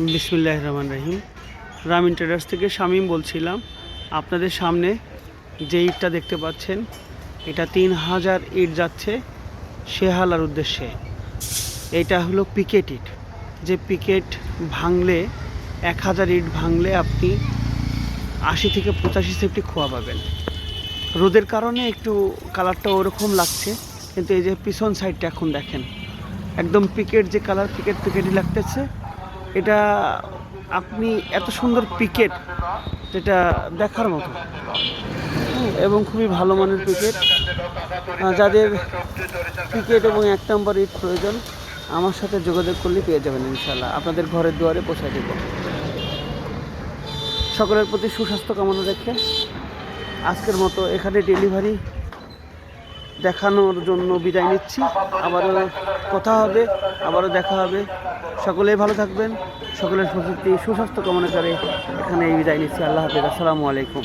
বিসমিল্লাহির রহমানির রহিম। রামিন ট্রেডার্স থেকে শামীম বলছিলাম। আপনাদের সামনে যে ইটটা দেখতে পাচ্ছেন, এটা 3000 ইট যাচ্ছে শেহালার উদ্দেশ্যে। এটা হলো পিকেট ইট। যে পিকেট ভাঙলে 1000 ইট ভাঙলে আপনি 80 থেকে 85 সেফটি খোয়া পাবেন। রোদের কারণে একটু কালারটা ওরকম লাগছে, কিন্তু এই যে পিছন সাইডটা এখন দেখেন, একদম পিকেট যে কালার, পিকেটই লাগতেছে। এটা আপনি এত সুন্দর পিকেট, যেটা দেখার মতো, এবং খুবই ভালো মানের পিকেট। যাদের পিকেট এবং 1 নম্বর ইট প্রয়োজন, আমার সাথে যোগাযোগ করলে পেয়ে যাবেন ইনশাল্লাহ। আপনাদের ঘরের দুয়ারে পৌঁছে দেব। সকলের প্রতি সুস্বাস্থ্য কামনা রেখে আজকের মতো এখানে ডেলিভারি দেখানোর জন্য বিদায় নিচ্ছি। আবারও কথা হবে, আবারও দেখা হবে। সকলেই ভালো থাকবেন, সকলের সুস্বাস্থ্য কামনা করে এখানে বিদায় নিচ্ছি। আল্লাহ হাফেজ, আসসালামু আলাইকুম।